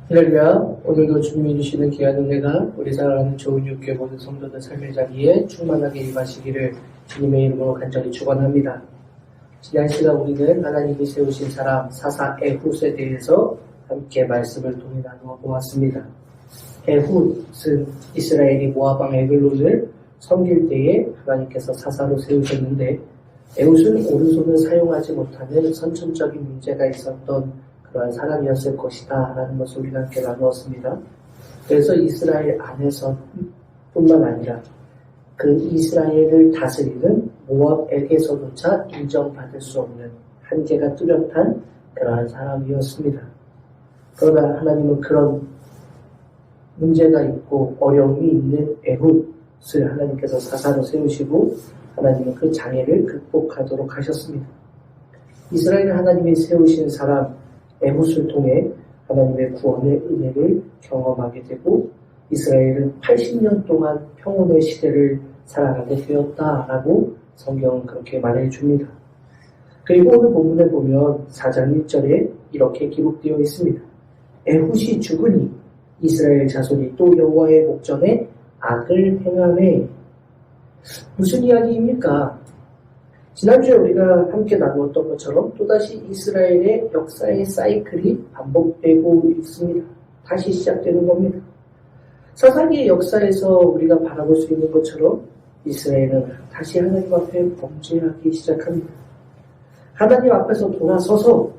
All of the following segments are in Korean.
할렐루야. 오늘도 주님이 주시는 귀한 은혜가 우리 사랑하는 좋은 육교의 모든 성도들 삶의 자리에 충만하게 임하시기를 주님의 이름으로 간절히 축원합니다. 지난 시간 우리는 하나님이 세우신 사람 사사 에훗에 대해서 함께 말씀을 통해 나누어 보았습니다. 에훗은 이스라엘이 모압 왕 에글론을 섬길 때에 하나님께서 사사로 세우셨는데, 에훗은 오른손을 사용하지 못하는 선천적인 문제가 있었던 그러한 사람이었을 것이다 라는 것을 우리가 함께 나누었습니다. 그래서 이스라엘 안에서 뿐만 아니라 그 이스라엘을 다스리는 모압에게서조차 인정받을 수 없는 한계가 뚜렷한 그러한 사람이었습니다. 그러나 하나님은 그런 문제가 있고 어려움이 있는 에훗을 하나님께서 사사로 세우시고 하나님은 그 장애를 극복하도록 하셨습니다. 이스라엘 하나님이 세우신 사람 에훗을 통해 하나님의 구원의 은혜를 경험하게 되고 이스라엘은 80년 동안 평온의 시대를 살아가게 되었다라고 성경은 그렇게 말해줍니다. 그리고 오늘 본문에 보면 4장 1절에 이렇게 기록되어 있습니다. 에훗이 죽으니 이스라엘 자손이 또 여호와의 목전에 악을 행하매. 무슨 이야기입니까? 지난주에 우리가 함께 나누었던 것처럼 또다시 이스라엘의 역사의 사이클이 반복되고 있습니다. 다시 시작되는 겁니다. 사사기의 역사에서 우리가 바라볼 수 있는 것처럼 이스라엘은 다시 하나님 앞에 범죄하기 시작합니다. 하나님 앞에서 돌아서서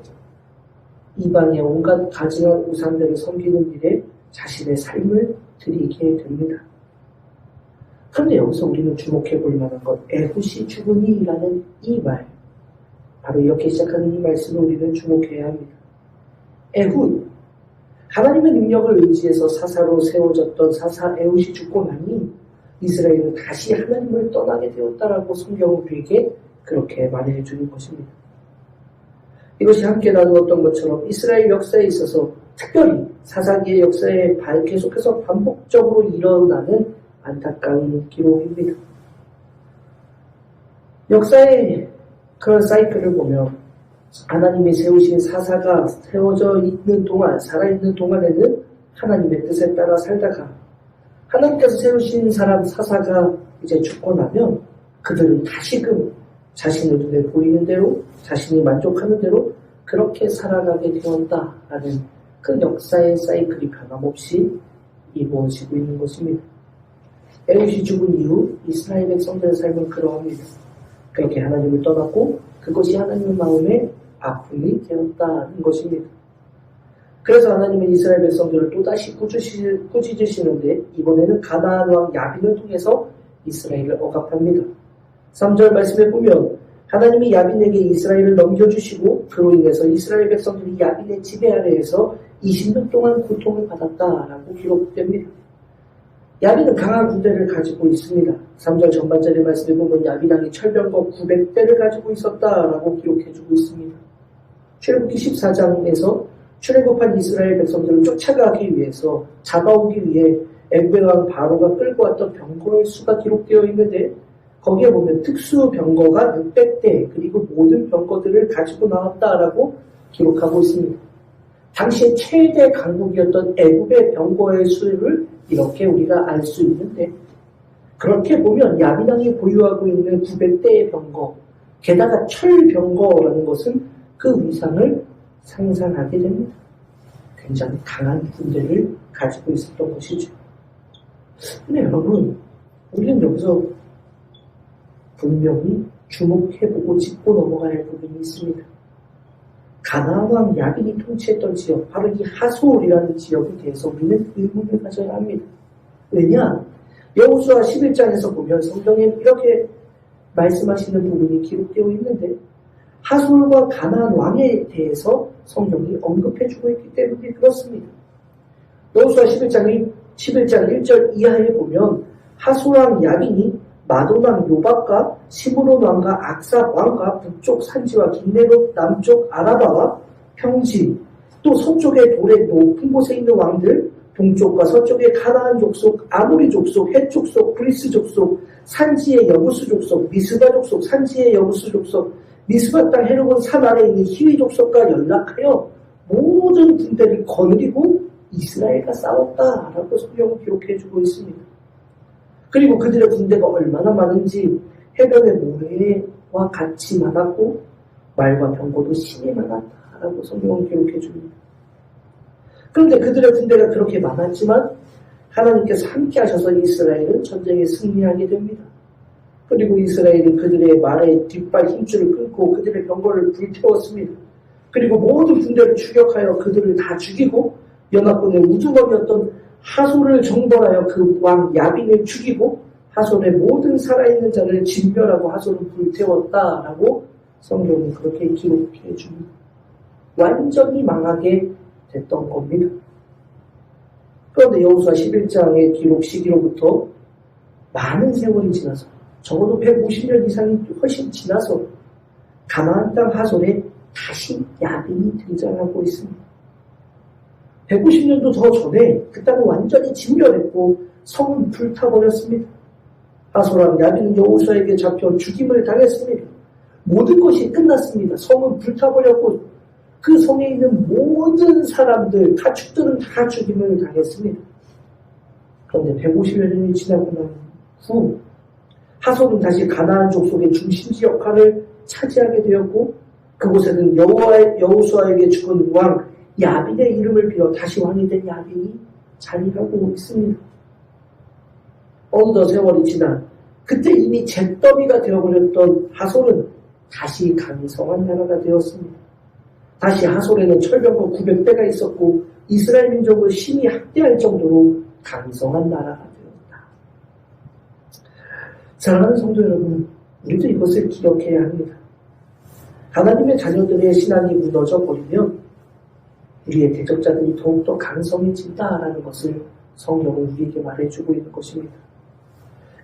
이방의 온갖 가증한 우상들을 섬기는 일에 자신의 삶을 드리게 됩니다. 그런데 여기서 우리는 주목해 볼 만한 것, 에훗이 죽으니 라는 이 말, 바로 이렇게 시작하는 이 말씀을 우리는 주목해야 합니다. 에훗, 하나님의 능력을 의지해서 사사로 세워졌던 사사 에훗이 죽고 나니 이스라엘은 다시 하나님을 떠나게 되었다라고 성경은 우리에게 그렇게 말해 주는 것입니다. 이것이 함께 나누었던 것처럼 이스라엘 역사에 있어서 특별히 사사기의 역사에 계속해서 반복적으로 일어나는 안타까운 기록입니다. 역사의 그런 사이클을 보면 하나님이 세우신 사사가 세워져 있는 동안, 살아있는 동안에는 하나님의 뜻에 따라 살다가 하나님께서 세우신 사람 사사가 이제 죽고 나면 그들은 다시금 자신의 눈에 보이는 대로, 자신이 만족하는 대로 그렇게 살아가게 되었다라는 그 역사의 사이클이 변함없이 이루어지고 있는 것입니다. 에훗이 죽은 이후 이스라엘 백성들의 삶은 그러합니다. 그렇게 하나님을 떠났고 그것이 하나님의 마음에 아픔이 되었다는 것입니다. 그래서 하나님은 이스라엘 백성들을 또다시 꾸짖으시는데 이번에는 가나안 왕 야빈을 통해서 이스라엘을 억압합니다. 3절 말씀에 보면 하나님이 야빈에게 이스라엘을 넘겨주시고 그로 인해서 이스라엘 백성들이 야빈의 지배 아래에서 20년 동안 고통을 받았다라고 기록됩니다. 야빈은 강한 군대를 가지고 있습니다. 3절 전반절의 말씀에 보면 야빈 왕이 철병거 900대를 가지고 있었다라고 기록해주고 있습니다. 출애굽기 14장에서 출애굽한 이스라엘 백성들을 쫓아가기 위해서 잡아오기 위해 애굽의 왕 바로가 끌고 왔던 병거의 수가 기록되어 있는데 거기에 보면 특수 병거가 600대 그리고 모든 병거들을 가지고 나왔다라고 기록하고 있습니다. 당시에 최대 강국이었던 애굽의 병거의 수를 이렇게 우리가 알 수 있는데 그렇게 보면 야빈 왕이 보유하고 있는 900대의 병거 게다가 철병거라는 것은 그 위상을 상상하게 됩니다. 굉장히 강한 군대를 가지고 있었던 것이죠. 근데 여러분 우리는 여기서 분명히 주목해보고 짚고 넘어가야 할 부분이 있습니다. 가나안 왕 야빈이 통치했던 지역, 바로 이 하솔이라는 지역에 대해서 우리는 의문을 가져야 합니다. 왜냐? 여호수아 11장에서 보면 성경에 이렇게 말씀하시는 부분이 기록되어 있는데 하솔과 가나안 왕에 대해서 성경이 언급해주고 있기 때문에 그렇습니다. 여호수아 11장 1절 이하에 보면 하솔 왕 야빈이 마돈 왕 요박과 시므론 왕과 악삽 왕과 북쪽 산지와 긴네롯 남쪽 아라바와 평지 또 서쪽의 돌의 높은 곳에 있는 왕들 동쪽과 서쪽의 가나안 족속 아모리 족속 헷 족속 브리스 족속 산지의 여부스 족속 미스바 족속 산지의 여부스 족속 미스바 땅 헤르본 산 아래에 있는 히위 족속과 연락하여 모든 군대를 거느리고 이스라엘과 싸웠다라고 성경은 기록해주고 있습니다. 그리고 그들의 군대가 얼마나 많은지 해변의 모래와 같이 많았고 말과 병거도 심히 많았다라고 성경은 기록해줍니다. 그런데 그들의 군대가 그렇게 많았지만 하나님께서 함께 하셔서 이스라엘은 전쟁에 승리하게 됩니다. 그리고 이스라엘은 그들의 말의 뒷발 힘줄을 끊고 그들의 병거를 불태웠습니다. 그리고 모든 군대를 추격하여 그들을 다 죽이고 연합군의 우두머리였던 하솔을 정벌하여 그 왕 야빈을 죽이고 하솔의 모든 살아있는 자를 진멸하고 하솔을 불태웠다라고 성경은 그렇게 기록해 줍니다. 완전히 망하게 됐던 겁니다. 그런데 여호수아 11장의 기록 시기로부터 많은 세월이 지나서 적어도 150년 이상이 훨씬 지나서 가나안 땅 하솔에 다시 야빈이 등장하고 있습니다. 150년도 더 전에 그 땅을 완전히 진멸했고 성은 불타버렸습니다. 하솔왕 야빈은 여호수아에게 잡혀 죽임을 당했습니다. 모든 것이 끝났습니다. 성은 불타버렸고 그 성에 있는 모든 사람들, 가축들은 다 죽임을 당했습니다. 그런데 150여 년이 지나고 난 후 하솔은 다시 가나안 족속의 중심지 역할을 차지하게 되었고 그곳에는 여호수아에게 죽은 왕 야빈의 이름을 빌어 다시 왕이 된 야빈이 자리하고 있습니다. 어느덧 세월이 지나 그때 이미 잿더미가 되어버렸던 하솔은 다시 강성한 나라가 되었습니다. 다시 하솔에는 철병거 900대가 있었고 이스라엘 민족을 심히 학대할 정도로 강성한 나라가 되었다. 사랑하는 성도 여러분, 우리도 이것을 기억해야 합니다. 하나님의 자녀들의 신앙이 무너져 버리면 우리의 대적자들이 더욱더 강성해진다라는 것을 성경은 우리에게 말해주고 있는 것입니다.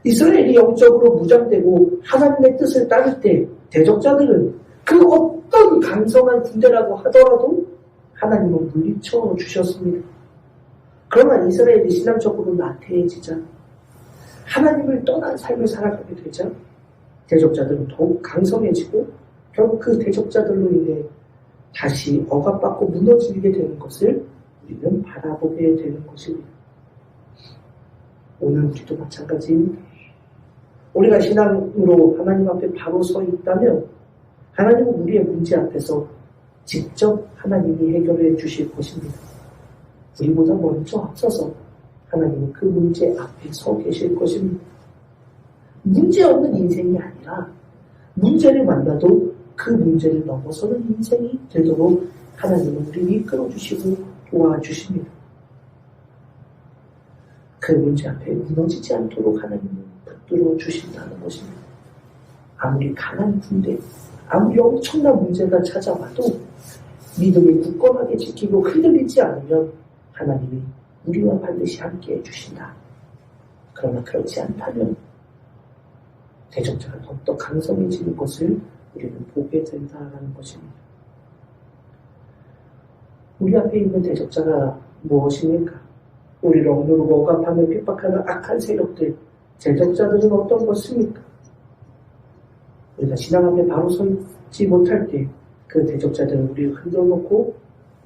이스라엘이 영적으로 무장되고 하나님의 뜻을 따를 때 대적자들은 그 어떤 강성한 군대라고 하더라도 하나님은 물리쳐 주셨습니다. 그러나 이스라엘이 신앙적으로 나태해지자 하나님을 떠난 삶을 살아가게 되자 대적자들은 더욱 강성해지고 결국 그 대적자들로 인해 다시 억압받고 무너지게 되는 것을 우리는 바라보게 되는 것입니다. 오늘 우리도 마찬가지입니다. 우리가 신앙으로 하나님 앞에 바로 서 있다면 하나님은 우리의 문제 앞에서 직접 하나님이 해결해 주실 것입니다. 우리보다 먼저 앞서서 하나님은 그 문제 앞에 서 계실 것입니다. 문제 없는 인생이 아니라 문제를 만나도 그 문제를 넘어서는 인생이 되도록 하나님은 우리를 이끌어주시고 도와주십니다. 그 문제 앞에 무너지지 않도록 하나님은 붙들어 주신다는 것입니다. 아무리 강한 군대, 아무리 엄청난 문제가 찾아와도 믿음을 굳건하게 지키고 흔들리지 않으면 하나님이 우리와 반드시 함께 해주신다. 그러나 그렇지 않다면 대적자가 더욱더 강성해지는 것을 우리는 보게 된다는 것입니다. 우리 앞에 있는 대적자가 무엇입니까? 우리를 억누르고 억압하며 핍박하는 악한 세력들, 대적자들은 어떤 것입니까? 우리가 신앙 앞에 바로 서지 못할 때 그 대적자들은 우리를 흔들어놓고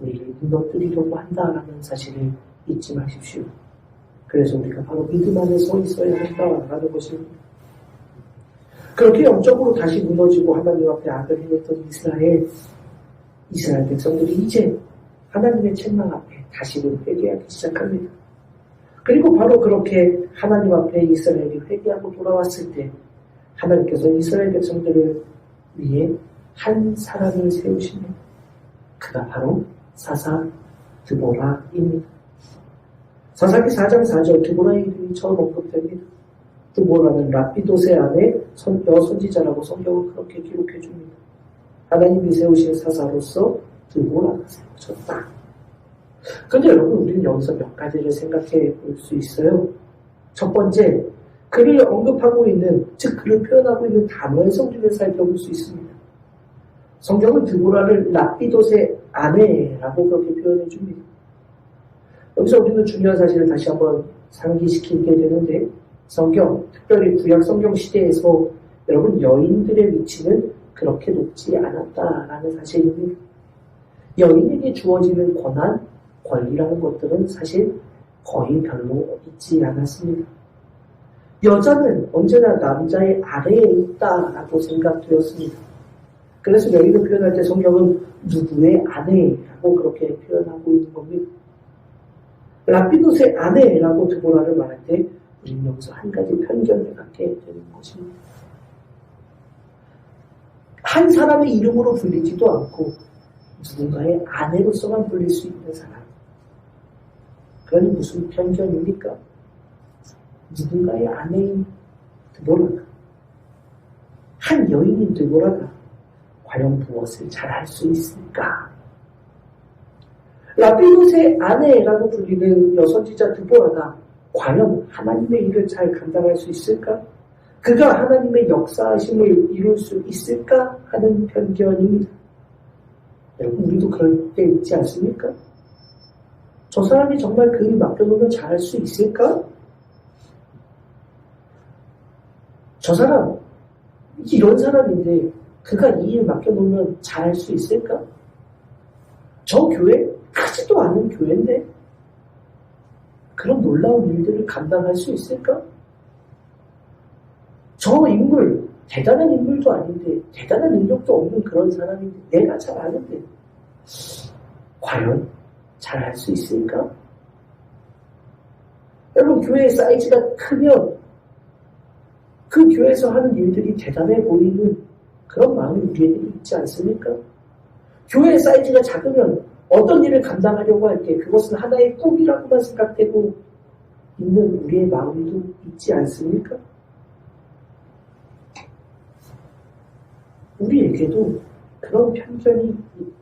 우리를 무너뜨리려고 한다라는 사실을 잊지 마십시오. 그래서 우리가 바로 믿음 안에 서 있어야 한다라는 것입니다. 그렇게 영적으로 다시 무너지고 하나님 앞에 악을 행했던 이스라엘 백성들이 이제 하나님의 책망 앞에 다시금 회개하기 시작합니다. 그리고 바로 그렇게 하나님 앞에 이스라엘이 회개하고 돌아왔을 때 하나님께서 이스라엘 백성들을 위해 한 사람을 세우십니다. 그가 바로 사사 드보라입니다. 사사기 4장 4절 드보라의 이름이 처음 언급됩니다. 드보라는 라피도세 아내 여선지자라고 성경은 그렇게 기록해 줍니다. 하나님이 세우신 사사로서 드보라가 세워졌다. 그런데 여러분, 우리는 여기서 몇 가지를 생각해 볼 수 있어요. 첫 번째, 그를 언급하고 있는, 즉 그를 표현하고 있는 단어의 성질을 살펴볼 수 있습니다. 성경은 드보라를 라피도세 아내라고 그렇게 표현해 줍니다. 여기서 우리는 중요한 사실을 다시 한번 상기시키게 되는데, 성경, 특별히 구약 성경 시대에서 여러분 여인들의 위치는 그렇게 높지 않았다라는 사실입니다. 여인에게 주어지는 권한, 권리라는 것들은 사실 거의 별로 있지 않았습니다. 여자는 언제나 남자의 아래에 있다라고 생각되었습니다. 그래서 여인을 표현할 때 성경은 누구의 아내라고 그렇게 표현하고 있는 겁니다. 라피도스의 아내라고 드보라를 말할 때 우리는 여기서 한 가지 편견을 갖게 되는 것입니다. 한 사람의 이름으로 불리지도 않고 누군가의 아내로서만 불릴 수 있는 사람. 그건 무슨 편견입니까? 누군가의 아내인 드보라가, 한 여인인 드보라가 과연 무엇을 잘할 수 있을까? 라피도스의 아내라고 불리는 여선지자 드보라가 과연 하나님의 일을 잘 감당할 수 있을까? 그가 하나님의 역사하심을 이룰 수 있을까? 하는 편견입니다. 여러분, 우리도 그럴 때 있지 않습니까? 저 사람이 정말 그 일 맡겨놓으면 잘할 수 있을까? 저 사람, 이런 사람인데 그가 이 일 맡겨놓으면 잘할 수 있을까? 저 교회 크지도 않은 교회인데 그런 놀라운 일들을 감당할 수 있을까? 저 인물, 대단한 인물도 아닌데 대단한 능력도 없는 그런 사람인데 내가 잘 아는데 과연 잘할 수 있을까? 여러분, 교회의 사이즈가 크면 그 교회에서 하는 일들이 대단해 보이는 그런 마음이 우리에게 있지 않습니까? 교회의 사이즈가 작으면 어떤 일을 감당하려고 할 때 그것은 하나의 꿈이라고만 생각되고 있는 우리의 마음도 있지 않습니까? 우리에게도 그런 편견이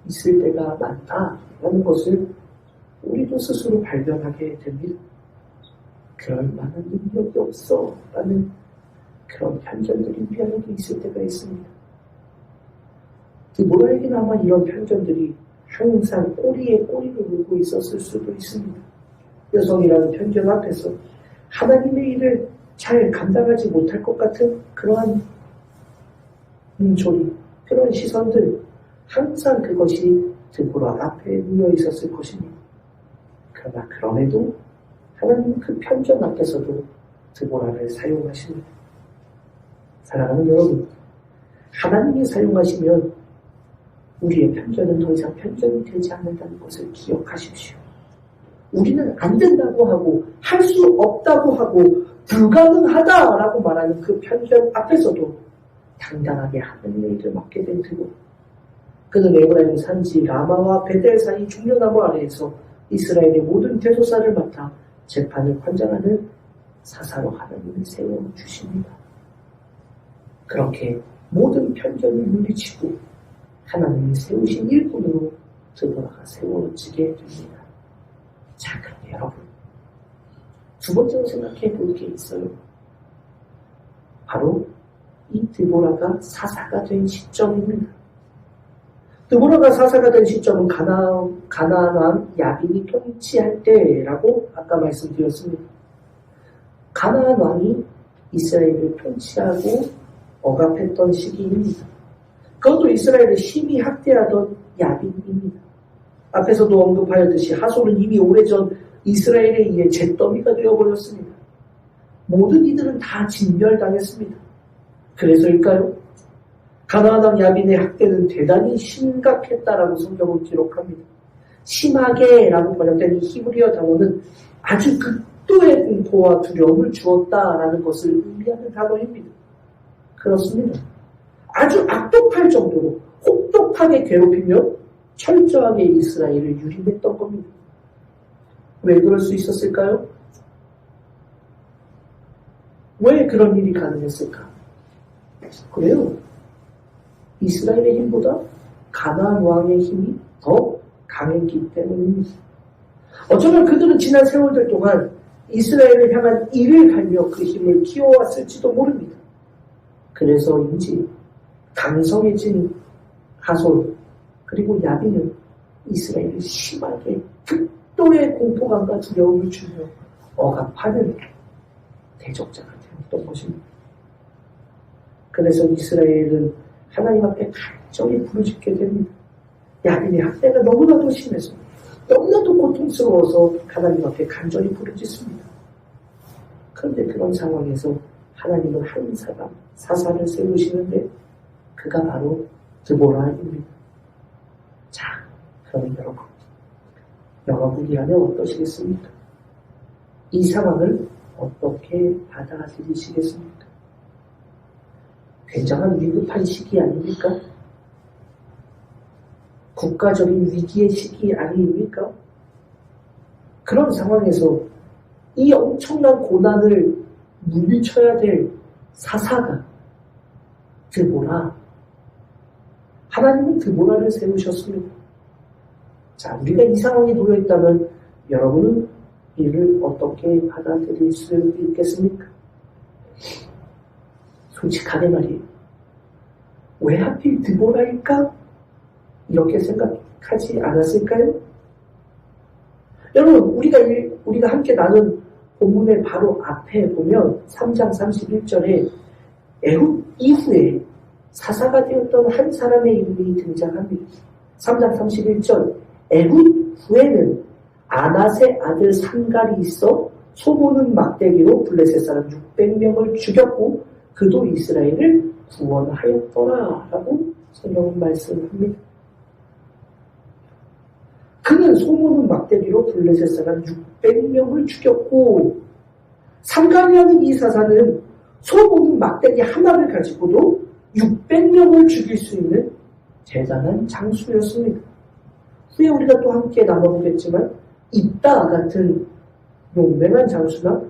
있을 때가 많다라는 것을 우리도 스스로 발견하게 됩니다. 그럴 만한 능력이 없어 라는 그런 편견들이 우리 안에도 있을 때가 있습니다. 드보라에게는 아마 이런 편견들이 항상 꼬리에 꼬리를 물고 있었을 수도 있습니다. 여성이라는 편견 앞에서 하나님의 일을 잘 감당하지 못할 것 같은 그러한 눈초리, 그런 시선들, 항상 그것이 드보라 앞에 놓여 있었을 것입니다. 그러나 그럼에도 하나님은 그 편견 앞에서도 드보라를 사용하십니다. 사랑하는 여러분, 하나님이 사용하시면 우리의 편견은 더 이상 편견이 되지 않는다는 것을 기억하십시오. 우리는 안 된다고 하고 할 수 없다고 하고 불가능하다라고 말하는 그 편견 앞에서도 당당하게 하나님의 일을 맡게 된 드보라. 그는 에브라임 산지 라마와 베델 사이 중려나무 아래에서 이스라엘의 모든 대소사를 맡아 재판을 관장하는 사사로 하나님을 세워주십니다. 그렇게 모든 편견을 물리치고 하나님이 세우신 일꾼으로 드보라가 세워지게 됩니다. 자, 그럼 여러분, 두 번째로 생각해 볼 게 있어요. 바로 이 드보라가 사사가 된 시점입니다. 드보라가 사사가 된 시점은 가나안 왕 야빈이 통치할 때라고 아까 말씀드렸습니다. 가나안 왕이 이스라엘을 통치하고 억압했던 시기입니다. 그것도 이스라엘을 심히 학대하던 야빈입니다. 앞에서도 언급하였듯이 하솔은 이미 오래전 이스라엘에 의해 잿더미가 되어버렸습니다. 모든 이들은 다 진멸당했습니다. 그래서일까요? 가나안 왕 야빈의 학대는 대단히 심각했다라고 성경은 기록합니다. 심하게라고 번역된 이 히브리어 단어는 아주 극도의 공포와 두려움을 주었다라는 것을 의미하는 단어입니다. 그렇습니다. 아주 악독할 정도로 혹독하게 괴롭히며 철저하게 이스라엘을 유린했던 겁니다. 왜 그럴 수 있었을까요? 왜 그런 일이 가능했을까? 그래요. 이스라엘의 힘보다 가나안 왕의 힘이 더 강했기 때문입니다. 어쩌면 그들은 지난 세월들 동안 이스라엘을 향한 이를 갈며 그 힘을 키워왔을지도 모릅니다. 그래서인지 강성해진 하솔 그리고 야빈은 이스라엘을 심하게 극도의 공포감과 두려움을 주며 억압하는 대적자가 되었던 것입니다. 그래서 이스라엘은 하나님 앞에 간절히 부르짖게 됩니다. 야빈의 학대가 너무나도 심해서 너무나도 고통스러워서 하나님 앞에 간절히 부르짖습니다. 그런데 그런 상황에서 하나님은 한 사람, 사사를 세우시는데 그가 바로 드보라입니다. 자, 그럼 여러분이라면 어떠시겠습니까? 이 상황을 어떻게 받아들이시겠습니까? 굉장한 위급한 시기 아닙니까? 국가적인 위기의 시기 아닙니까? 그런 상황에서 이 엄청난 고난을 물리쳐야 될 사사가 드보라. 하나님은 드보라를 세우셨습니다. 자, 우리가 이 상황에 놓여있다면 여러분은 이를 어떻게 받아들일 수 있겠습니까? 솔직하게 말이에요. 왜 하필 드보라일까? 이렇게 생각하지 않았을까요? 여러분, 우리가 함께 나눈 본문의 바로 앞에 보면 3장 31절에 애굽 이후에 사사가 되었던 한 사람의 이름이 등장합니다. 3장 31절 애굽 후에는 아낫의 아들 산갈이 있어 소모는 막대기로 블레셋 사람 600명을 죽였고 그도 이스라엘을 구원하였더라 라고 성경은 말씀합니다. 그는 소모는 막대기로 블레셋 사람 600명을 죽였고 산갈이라는 이 사사는 소모는 막대기 하나를 가지고도 600명을 죽일 수 있는 대단한 장수였습니다. 후에 우리가 또 함께 나눠보겠지만 입다 같은 용맹한 장수나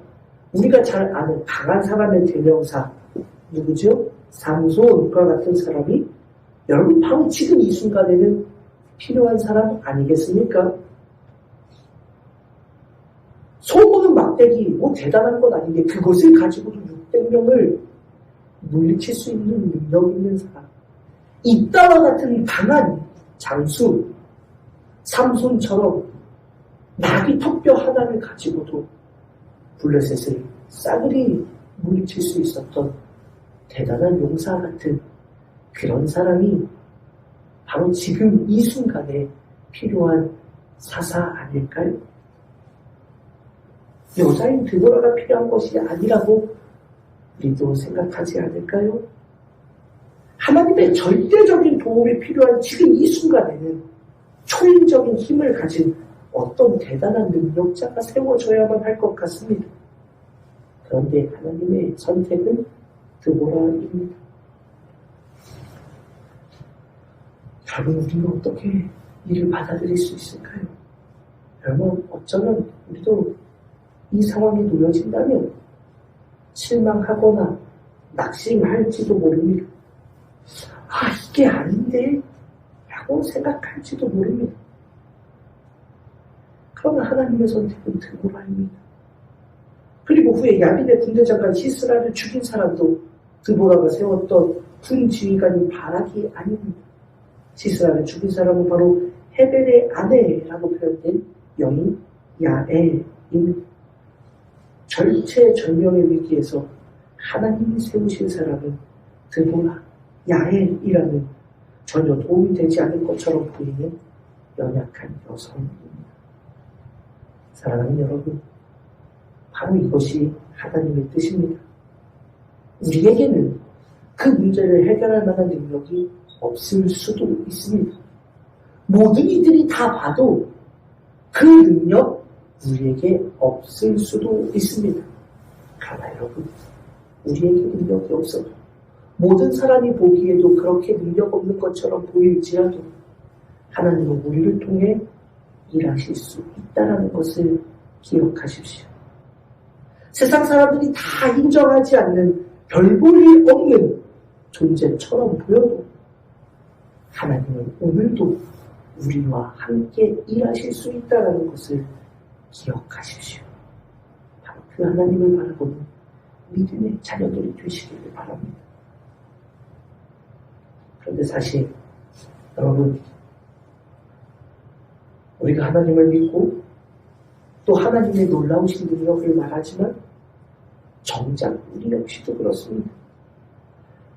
우리가 잘 아는 강한 사람의 대명사 누구죠? 삼손과 같은 사람이 여러분 바로 지금 이 순간에는 필요한 사람 아니겠습니까? 소모는 막대기 뭐 대단한 건 아닌데 그것을 가지고도 600명을 물리칠 수 있는 능력 있는 사람 입다와 같은 강한 장수 삼손처럼 나귀 턱뼈 하나를 가지고도 블레셋을 싸그리 물리칠 수 있었던 대단한 용사 같은 그런 사람이 바로 지금 이 순간에 필요한 사사 아닐까요? 여자인 드보라가 필요한 것이 아니라고 우리도 생각하지 않을까요? 하나님의 절대적인 도움이 필요한 지금 이 순간에는 초인적인 힘을 가진 어떤 대단한 능력자가 세워져야만 할 것 같습니다. 그런데 하나님의 선택은 드보라입니다. 여러분, 우리는 어떻게 이를 받아들일 수 있을까요? 여러분, 어쩌면 우리도 이 상황에 놓여진다면 실망하거나 낙심할지도 모릅니다. 아, 이게 아닌데? 라고 생각할지도 모릅니다. 그러나 하나님의 선택은 드보라입니다. 그리고 후에 야빈의 군대장관 시스라를 죽인 사람도 드보라가 세웠던 군 지휘관인 바락이 아닙니다. 시스라를 죽인 사람은 바로 헤벨의 아내라고 표현된 여인 야엘입니다. 절체절명의 위기에서 하나님이 세우신 사람은 드보라, 야엘이라는 전혀 도움이 되지 않을 것처럼 보이는 연약한 여성입니다. 사랑하는 여러분, 바로 이것이 하나님의 뜻입니다. 우리에게는 그 문제를 해결할 만한 능력이 없을 수도 있습니다. 모든 이들이 다 봐도 그 능력 우리에게 없을 수도 있습니다. 그러나 여러분, 우리에게 능력이 없어도 모든 사람이 보기에도 그렇게 능력 없는 것처럼 보일지라도 하나님은 우리를 통해 일하실 수 있다는 것을 기억하십시오. 세상 사람들이 다 인정하지 않는 별 볼 일 없는 존재처럼 보여도 하나님은 오늘도 우리와 함께 일하실 수 있다는 것을 기억하십시오. 바로 그 하나님을 바라보는 믿음의 자녀들이 되시기를 바랍니다. 그런데 사실 여러분, 우리가 하나님을 믿고 또 하나님의 놀라우신 능력을 말하지만 정작 우리 역시도 그렇습니다.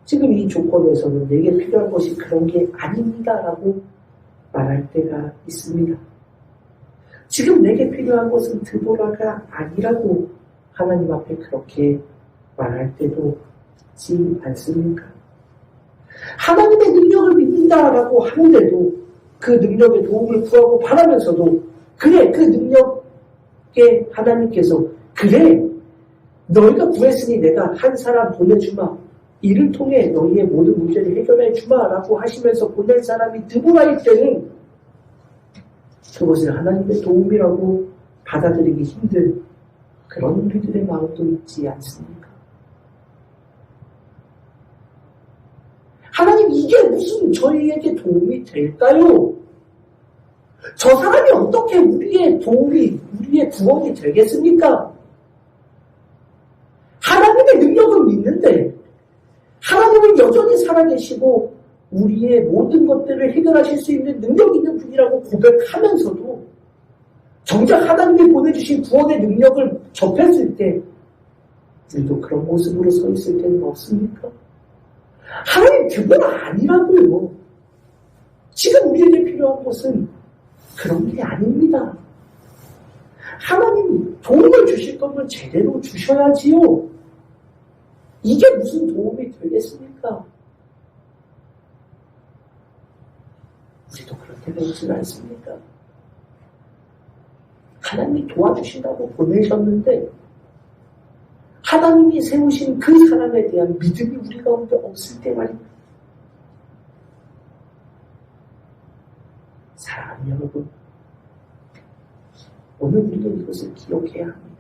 지금 이 조건에서는 내게 필요한 것이 그런 게 아닙니다라고 말할 때가 있습니다. 지금 내게 필요한 것은 드보라가 아니라고 하나님 앞에 그렇게 말할 때도 있지 않습니까? 하나님의 능력을 믿는다라고 하는데도 그 능력의 도움을 구하고 바라면서도 그래 그 능력에 하나님께서 그래 너희가 구했으니 내가 한 사람 보내주마 이를 통해 너희의 모든 문제를 해결해 주마라고 하시면서 보낸 사람이 드보라일 때는 그것을 하나님의 도움이라고 받아들이기 힘든 그런 우리들의 마음도 있지 않습니까? 하나님 이게 무슨 저희에게 도움이 될까요? 저 사람이 어떻게 우리의 도움이, 우리의 구원이 되겠습니까? 하나님의 능력을 믿는데 하나님은 여전히 살아계시고 우리의 모든 것들을 해결하실 수 있는 능력 있는 분이라고 고백하면서도 정작 하나님이 보내주신 구원의 능력을 접했을 때 우리도 그런 모습으로 서 있을 때는 없습니까? 하나님 그건 아니라고요. 지금 우리에게 필요한 것은 그런 게 아닙니다. 하나님이 도움을 주실 거면 제대로 주셔야지요. 이게 무슨 도움이 되겠습니까? 우리도 그럴 때가 있지 않습니까? 하나님이 도와주신다고 보내셨는데 하나님이 세우신 그 사람에 대한 믿음이 우리 가운데 없을 때 말입니다. 사랑하는 여러분, 오늘 우리는 이것을 기억해야 합니다.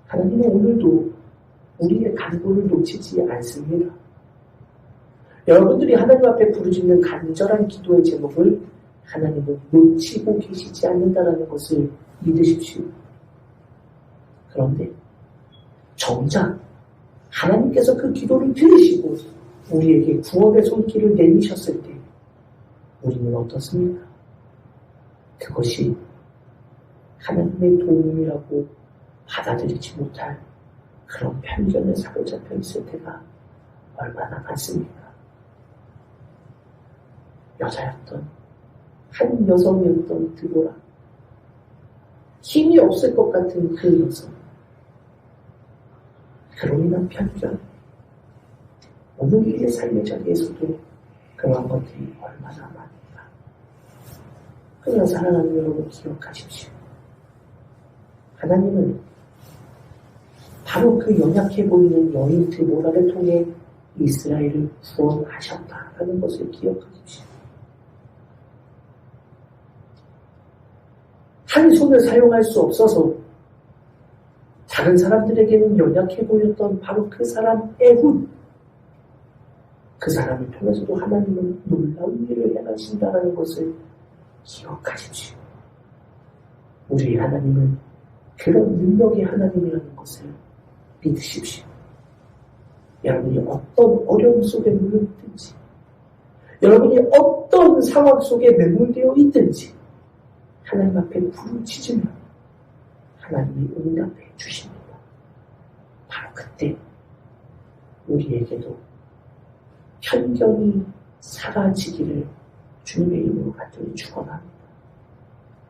하나님은 오늘도 우리의 간구를 놓치지 않습니다. 여러분들이 하나님 앞에 부르짖는 간절한 기도의 제목을 하나님은 놓치고 계시지 않는다는 것을 믿으십시오. 그런데 정작 하나님께서 그 기도를 들으시고 우리에게 구원의 손길을 내미셨을 때 우리는 어떻습니까? 그것이 하나님의 도움이라고 받아들이지 못할 그런 편견에 사로잡혀 있을 때가 얼마나 많습니까? 여자였던 한 여성이었던 드보라, 힘이 없을 것 같은 그 여성, 그로 인한 편견, 오늘 우리의 삶의 자리에서도 그러한 것들이 얼마나 많은가. 그러나 사랑하는 여러분 기억하십시오. 하나님은 바로 그 연약해 보이는 여인 드보라를 통해 이스라엘을 구원하셨다라는 것을 기억하십시오. 한 손을 사용할 수 없어서 다른 사람들에게는 연약해 보였던 바로 그 사람 에훗, 그 사람을 통해서도 하나님은 놀라운 일을 행하신다는 것을 기억하십시오. 우리 하나님은 그런 능력의 하나님이라는 것을 믿으십시오. 여러분이 어떤 어려움 속에 물려 있든지, 여러분이 어떤 상황 속에 매몰되어 있든지 하나님 앞에 부르짖으면 하나님이 응답해 주십니다. 바로 그때 우리에게도 편견이 사라지기를 주님의 이름으로 간절히 축원합니다.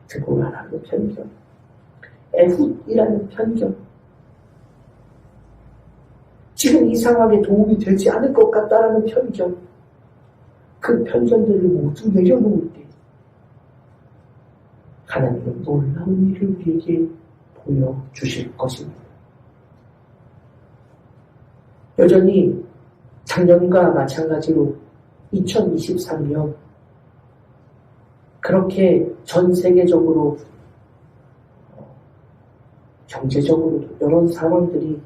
드보라라는 편견, 에훗이라는 편견, 지금 이 상황에 도움이 되지 않을 것 같다라는 편견, 그 편견들을 모두 내려놓을 때 하나님은 놀라운 일을 우리에게 보여주실 것입니다. 여전히 작년과 마찬가지로 2023년 그렇게 전 세계적으로 경제적으로도 여러 상황들이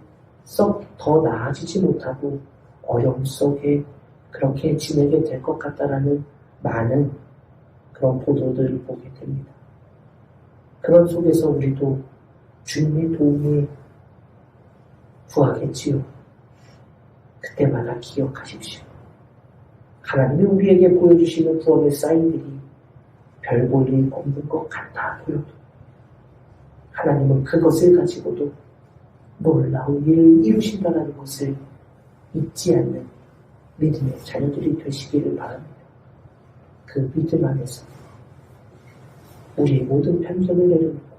썩 더 나아지지 못하고 어려움 속에 그렇게 지내게 될 것 같다라는 많은 그런 보도들을 보게 됩니다. 그런 속에서 우리도 주님의 도움을 구하겠지요. 그때마다 기억하십시오. 하나님이 우리에게 보여주시는 구원의 사인들이 별 볼 일 없는 것 같아 보여도 하나님은 그것을 가지고도 놀라운 일을 이루신다는 것을 잊지 않는 믿음의 자녀들이 되시기를 바랍니다. 그 믿음 안에서 우리의 모든 편견을 내려놓고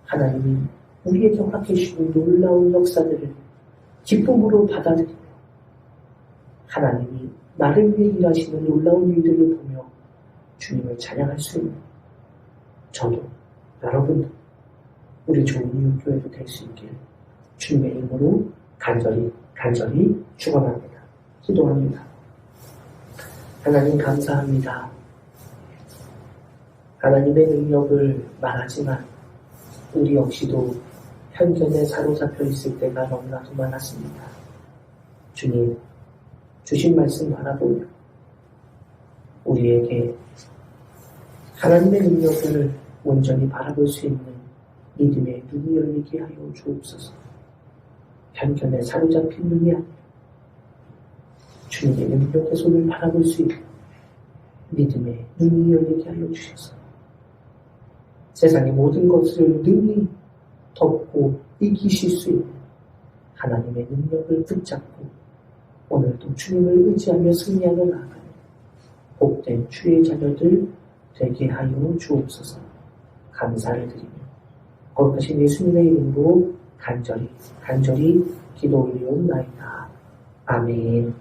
하나님이 우리에게 허락해 주신 놀라운 역사들을 기쁨으로 받아들이며 하나님이 나를 위해 일하시는 놀라운 일들을 보며 주님을 찬양할 수 있는 저도 여러분도 우리 좋은 이웃교회도 될 수 있기를 주님의 이름으로 간절히 축원합니다. 기도합니다. 하나님 감사합니다. 하나님의 능력을 말하지만 우리 역시도 편견에 사로잡혀 있을 때가 너무나도 많았습니다. 주님, 주신 말씀 바라보며 우리에게 하나님의 능력을 온전히 바라볼 수 있는 믿음의 눈이 열리게 하여 주옵소서. 편견에 사로잡힌 눈이 아니라 주님의 능력의 손을 바라볼 수 있는 믿음의 눈이 열리게 하여 주셔서 세상의 모든 것을 능히 덮고 이기실 수 있는 하나님의 능력을 붙잡고 오늘도 주님을 의지하며 승리하며 나아가는 복된 주의 자녀들 되게 하여 주옵소서. 감사를 드리며 거룩하신 예수님의 이름으로 간절히 기도 올리옵나이다. 아멘.